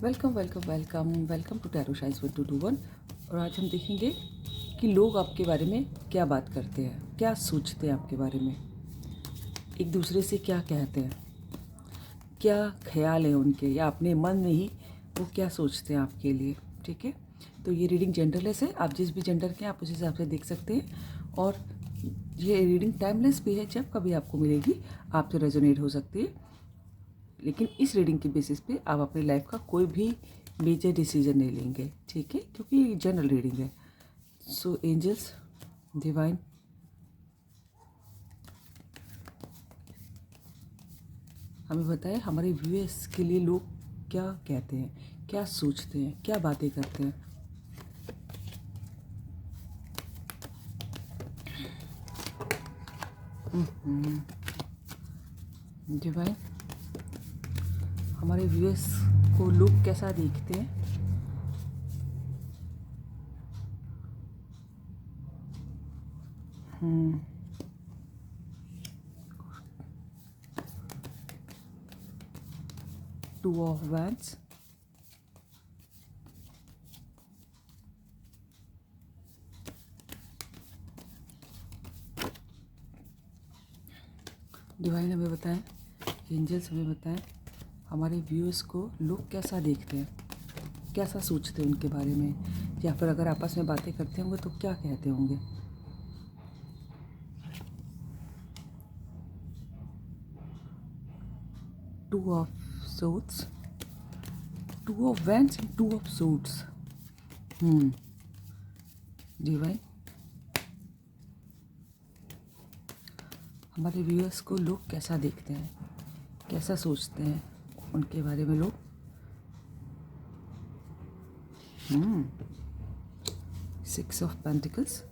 Welcome welcome welcome welcome to tarot शाइज 1221। और आज हम देखेंगे कि लोग आपके बारे में क्या बात करते हैं, क्या सोचते हैं आपके बारे में, एक दूसरे से क्या कहते हैं, क्या ख्याल है उनके, या अपने मन में ही वो क्या सोचते हैं आपके लिए। ठीक है, तो ये रीडिंग जेंडरलेस है, आप जिस भी जेंडर के हैं आप उस हिसाब से देख सकते हैं। और ये रीडिंग टाइमलेस भी है, जब कभी आपको मिलेगी आपसे रेजोनेट हो सकती है। लेकिन इस रीडिंग के बेसिस पे आप अपनी लाइफ का कोई भी मेजर डिसीजन नहीं लेंगे, ठीक है, क्योंकि ये जनरल रीडिंग है। सो एंजल्स, डिवाइन, हमें बताएं हमारे व्यूअर्स के लिए लोग क्या कहते हैं, क्या सोचते हैं, क्या बातें करते हैं। डिवाइन, हमारे व्यूअर्स को लोग कैसा देखते हैं। टू ऑफ वैंड्स, डिवाइन हमें बताएं, एंजल्स हमें बताएं हमारे व्यूअर्स को लोग कैसा देखते हैं, कैसा सोचते हैं उनके बारे में, या फिर अगर आपस में बातें करते होंगे तो क्या कहते होंगे। Two of suits, two of wands and two of suits. Divine, हमारे व्यूअर्स को लोग कैसा देखते हैं, कैसा सोचते हैं उनके बारे में लोग। Six of pentacles,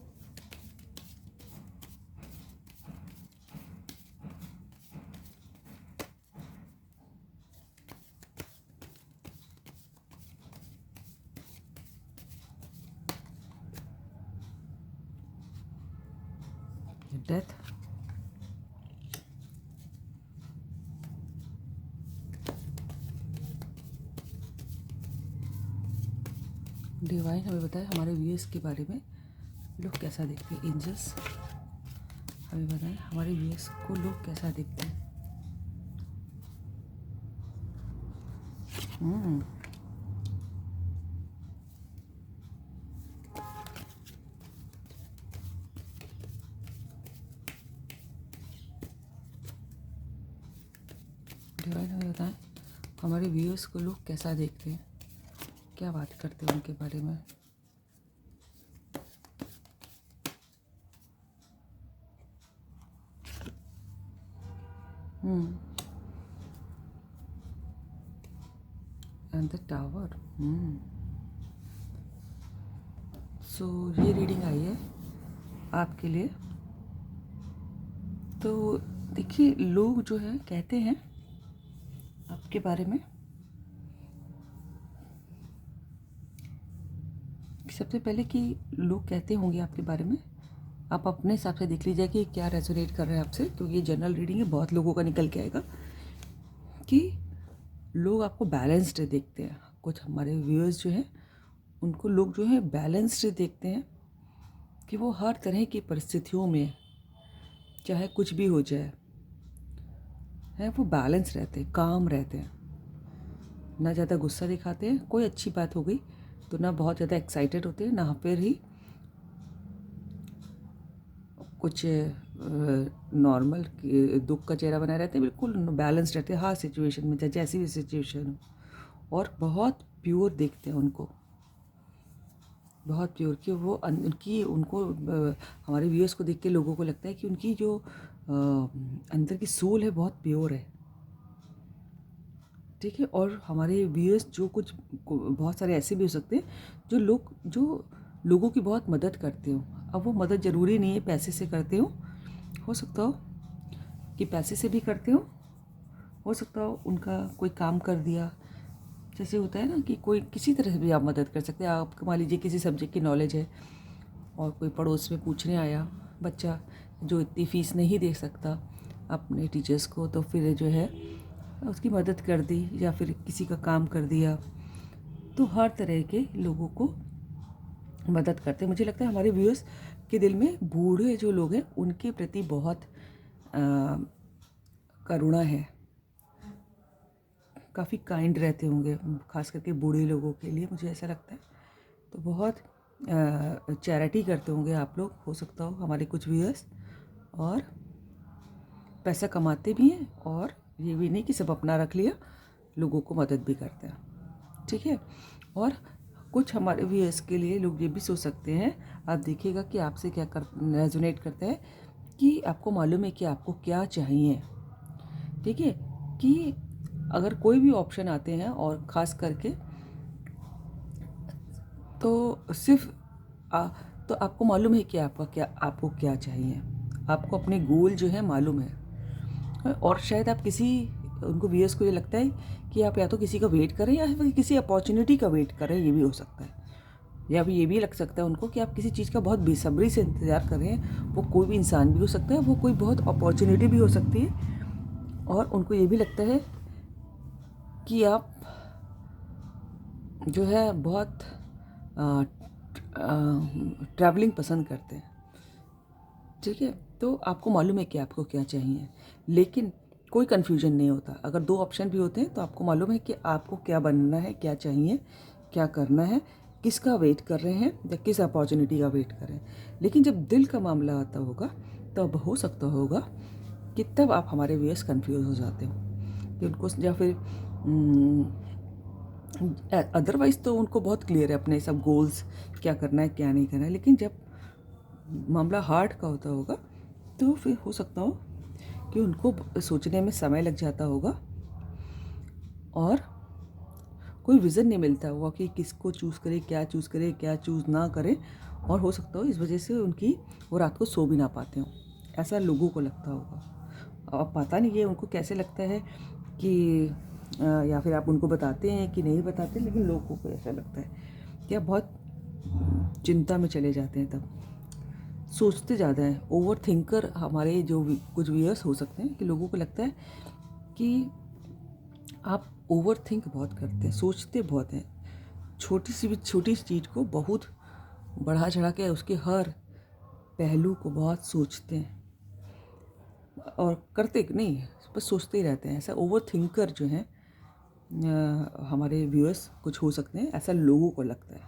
death, divine हमें बताए हमारे व्यूअर्स के बारे में लोग कैसा देखते हैं। एंजल्स हमें बताएं हमारे व्यूअर्स को लोग कैसा देखते हैं। डिवाइन हमें बताएं हमारे व्यूअर्स को लोग कैसा देखते हैं, क्या बात करते हैं उनके बारे में। And the tower. सो ये रीडिंग आई है आपके लिए। तो देखिए, लोग जो है कहते हैं आपके बारे में, सबसे पहले कि लोग कहते होंगे आपके बारे में, आप अपने हिसाब से देख लीजिए कि क्या रेजोनेट कर रहे हैं आपसे, क्योंकि ये जनरल रीडिंग है, बहुत लोगों का निकल के आएगा कि लोग आपको बैलेंस्ड देखते हैं। कुछ हमारे व्यूअर्स जो हैं उनको लोग जो है बैलेंस्ड देखते हैं, कि वो हर तरह की परिस्थितियों में चाहे कुछ भी हो जाए है वो बैलेंस रहते हैं, काम रहते हैं, ना ज़्यादा गुस्सा दिखाते हैं। कोई अच्छी बात हो गई तो ना बहुत ज़्यादा एक्साइटेड होते हैं, ना फिर ही कुछ नॉर्मल दुख का चेहरा बनाए रहते हैं, बिल्कुल बैलेंस रहते हैं हर सिचुएशन में, चाहे जैसी भी सिचुएशन हो। और बहुत प्योर देखते हैं उनको, बहुत प्योर, कि वो उनकी उनको हमारे व्यूअर्स को देख के लोगों को लगता है कि उनकी जो अंदर की सोल है बहुत प्योर है। ठीक है, और हमारे व्यूअर्स जो कुछ बहुत सारे ऐसे भी हो सकते हैं जो लोगों की बहुत मदद करते हो। अब वो मदद ज़रूरी नहीं है पैसे से करते हो सकता हो कि पैसे से भी करते हो सकता हो उनका कोई काम कर दिया। जैसे होता है ना कि कोई किसी तरह से भी आप मदद कर सकते हैं। आप मान लीजिए किसी सब्जेक्ट की नॉलेज है और कोई पड़ोस में पूछने आया बच्चा जो इतनी फ़ीस नहीं दे सकता अपने टीचर्स को, तो फिर जो है उसकी मदद कर दी, या फिर किसी का काम कर दिया, तो हर तरह के लोगों को मदद करते हैं। मुझे लगता है हमारे व्यूअर्स के दिल में बूढ़े जो लोग हैं उनके प्रति बहुत करुणा है, काफ़ी काइंड रहते होंगे, खास करके बूढ़े लोगों के लिए मुझे ऐसा लगता है। तो बहुत चैरिटी करते होंगे आप लोग, हो सकता हो हमारे कुछ व्यूअर्स, और पैसा कमाते भी हैं, और ये भी नहीं कि सब अपना रख लिया, लोगों को मदद भी करते हैं, ठीक है। और कुछ हमारे व्यूअर्स के लिए लोग ये भी सोच सकते हैं, आप देखिएगा कि आपसे क्या रेजोनेट करता है, कि आपको मालूम है कि आपको क्या चाहिए, ठीक है। कि अगर कोई भी ऑप्शन आते हैं, और ख़ास करके तो सिर्फ तो आपको मालूम है कि आपको क्या चाहिए, आपको अपने गोल जो है मालूम है। और शायद आप उनको व्यूअर्स को ये लगता है कि आप या तो किसी का वेट करें या फिर किसी अपॉर्चुनिटी का वेट करें, ये भी हो सकता है। या फिर ये भी लग सकता है उनको कि आप किसी चीज़ का बहुत बेसब्री से इंतज़ार कर रहे हैं। वो कोई भी इंसान भी हो सकता है, वो कोई बहुत अपॉर्चुनिटी भी हो सकती है। और उनको ये भी लगता है कि आप जो है बहुत ट्रैवलिंग पसंद करते हैं, ठीक है। तो आपको मालूम है कि आपको क्या चाहिए, लेकिन कोई कन्फ्यूजन नहीं होता। अगर दो ऑप्शन भी होते हैं तो आपको मालूम है कि आपको क्या बनना है, क्या चाहिए, क्या करना है, किसका वेट कर रहे हैं या किस अपॉर्चुनिटी का वेट कर रहे हैं। लेकिन जब दिल का मामला आता होगा तब हो सकता होगा कि तब आप हमारे व्यूअर्स कन्फ्यूज़ हो जाते हो कि उनको, या फिर अदरवाइज़ तो उनको बहुत क्लियर है अपने सब गोल्स, क्या करना है क्या नहीं करना है। लेकिन जब मामला हार्ट का होता होगा तो फिर हो सकता हो कि उनको सोचने में समय लग जाता होगा, और कोई विज़न नहीं मिलता होगा कि किसको चूज़ करें, क्या चूज़ ना करें। और हो सकता हो इस वजह से वो रात को सो भी ना पाते हों, ऐसा लोगों को लगता होगा। अब पता नहीं ये उनको कैसे लगता है कि या फिर आप उनको बताते हैं कि नहीं बताते, लेकिन लोगों को ऐसा लगता है कि आप बहुत चिंता में चले जाते हैं, तब सोचते ज़्यादा हैं। ओवर थिंकर हमारे जो कुछ व्यूअर्स हो सकते हैं कि लोगों को लगता है कि आप ओवर थिंक बहुत करते हैं, सोचते बहुत हैं, छोटी सी चीज़ को बहुत बढ़ा चढ़ा के उसके हर पहलू को बहुत सोचते हैं, और करते नहीं, बस सोचते ही रहते हैं। ऐसा ओवर थिंकर जो हैं हमारे व्यूअर्स कुछ हो सकते हैं, ऐसा लोगों को लगता है,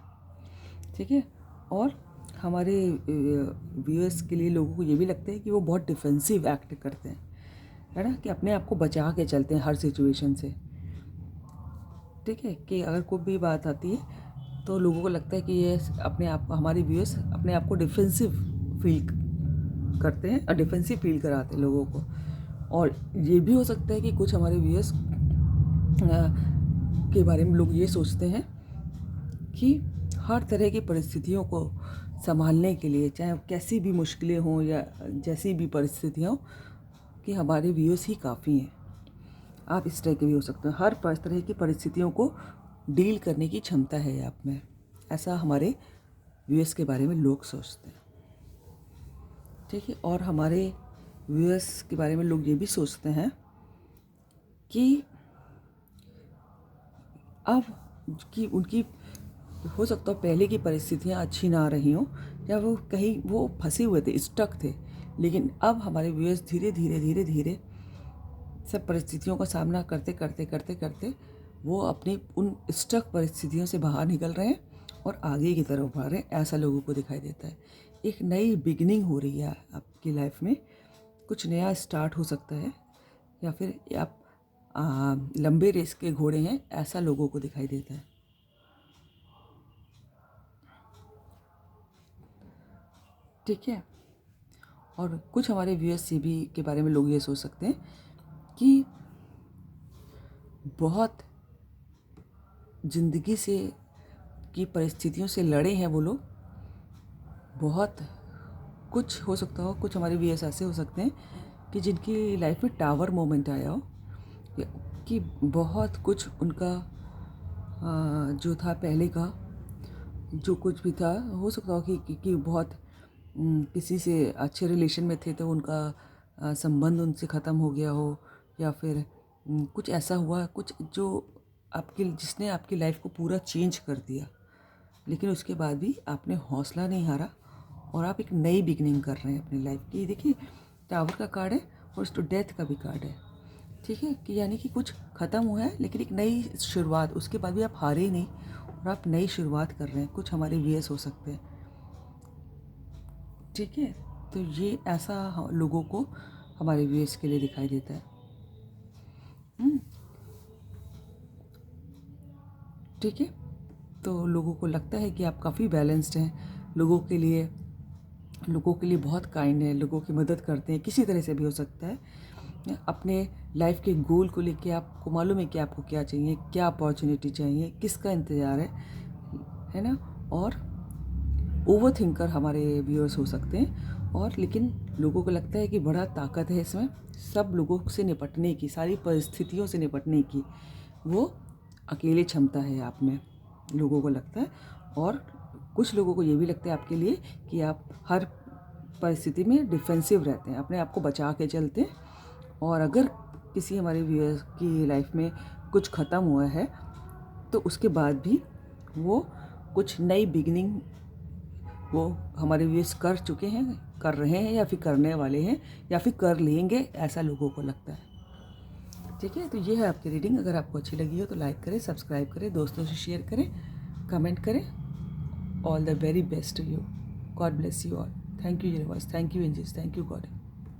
ठीक है। और हमारे व्यूअर्स के लिए लोगों को ये भी लगता है कि वो बहुत डिफेंसिव एक्ट करते हैं, है ना, कि अपने आप को बचा के चलते हैं हर सिचुएशन से, ठीक है। कि अगर कोई भी बात आती है तो लोगों को लगता है कि ये अपने आप, हमारे व्यूअर्स अपने आप को डिफेंसिव फील करते हैं और डिफेंसिव फील कराते हैं लोगों को। और ये भी हो सकता है कि कुछ हमारे व्यूअर्स के बारे में लोग ये सोचते हैं कि हर तरह की परिस्थितियों को संभालने के लिए, चाहे कैसी भी मुश्किलें हों या जैसी भी परिस्थितियाँ हों, कि हमारे व्यूअर्स ही काफ़ी हैं। आप इस तरह के भी हो सकते हैं, हर तरह की परिस्थितियों को डील करने की क्षमता है आप में, ऐसा हमारे व्यूअर्स के बारे में लोग सोचते हैं, ठीक है। और हमारे व्यूअर्स के बारे में लोग ये भी सोचते हैं कि अब कि उनकी, हो सकता है पहले की परिस्थितियाँ अच्छी ना रही हों, या वो कहीं वो फंसे हुए थे, स्टक थे, लेकिन अब हमारे व्यूअर्स धीरे धीरे सब परिस्थितियों का सामना करते करते वो अपनी उन स्टक परिस्थितियों से बाहर निकल रहे हैं और आगे की तरफ बढ़ रहे हैं, ऐसा लोगों को दिखाई देता है। एक नई बिगिनिंग हो रही है आपकी लाइफ में, कुछ नया स्टार्ट हो सकता है, या फिर आप लंबे रेस के घोड़े हैं, ऐसा लोगों को दिखाई देता है, ठीक है। और कुछ हमारे व्यूअर्स भी के बारे में लोग ये सोच सकते हैं कि बहुत ज़िंदगी से की परिस्थितियों से लड़े हैं वो लोग, बहुत कुछ हो सकता हो। कुछ हमारे व्यूअर्स ऐसे हो सकते हैं कि जिनकी लाइफ में टावर मोमेंट आया हो, कि बहुत कुछ उनका जो था पहले का, जो कुछ भी था, हो सकता हो कि बहुत किसी से अच्छे रिलेशन में थे तो उनका संबंध उनसे ख़त्म हो गया हो, या फिर कुछ ऐसा हुआ, कुछ जो जिसने आपकी लाइफ को पूरा चेंज कर दिया, लेकिन उसके बाद भी आपने हौसला नहीं हारा और आप एक नई बिगनिंग कर रहे हैं अपनी लाइफ की। देखिए, टावर का कार्ड है और इस तो डेथ का भी कार्ड है, ठीक है, कि यानी कि कुछ ख़त्म हुआ है लेकिन एक नई शुरुआत, उसके बाद भी आप हारे ही नहीं और आप नई शुरुआत कर रहे हैं। कुछ हमारे व्यूअर्स हो सकते हैं, ठीक है। तो ये ऐसा लोगों को हमारे व्यूअर्स के लिए दिखाई देता है। ठीक है, तो लोगों को लगता है कि आप काफ़ी बैलेंस्ड हैं, लोगों के लिए बहुत काइंड हैं, लोगों की मदद करते हैं, किसी तरह से भी हो सकता है। अपने लाइफ के गोल को लेके आपको मालूम है कि आपको क्या चाहिए, क्या अपॉर्चुनिटी चाहिए, किसका इंतज़ार है ना। और ओवर थिंकर हमारे व्यूअर्स हो सकते हैं, और लेकिन लोगों को लगता है कि बड़ा ताकत है इसमें, सब लोगों से निपटने की, सारी परिस्थितियों से निपटने की वो अकेले क्षमता है आप में, लोगों को लगता है। और कुछ लोगों को ये भी लगता है आपके लिए कि आप हर परिस्थिति में डिफेंसिव रहते हैं, अपने आप को बचा के चलते हैं। और अगर किसी हमारे व्यूअर्स की लाइफ में कुछ ख़त्म हुआ है तो उसके बाद भी वो कुछ नई बिगनिंग वो हमारे व्यूअर्स कर चुके हैं, कर रहे हैं, या फिर करने वाले हैं, या फिर कर लेंगे, ऐसा लोगों को लगता है। ठीक है, तो ये है आपकी रीडिंग। अगर आपको अच्छी लगी हो तो लाइक करें, सब्सक्राइब करें, दोस्तों से शेयर करें, कमेंट करें। All the very best to you, God bless you all. Thank you universe, thank you angels, thank you God.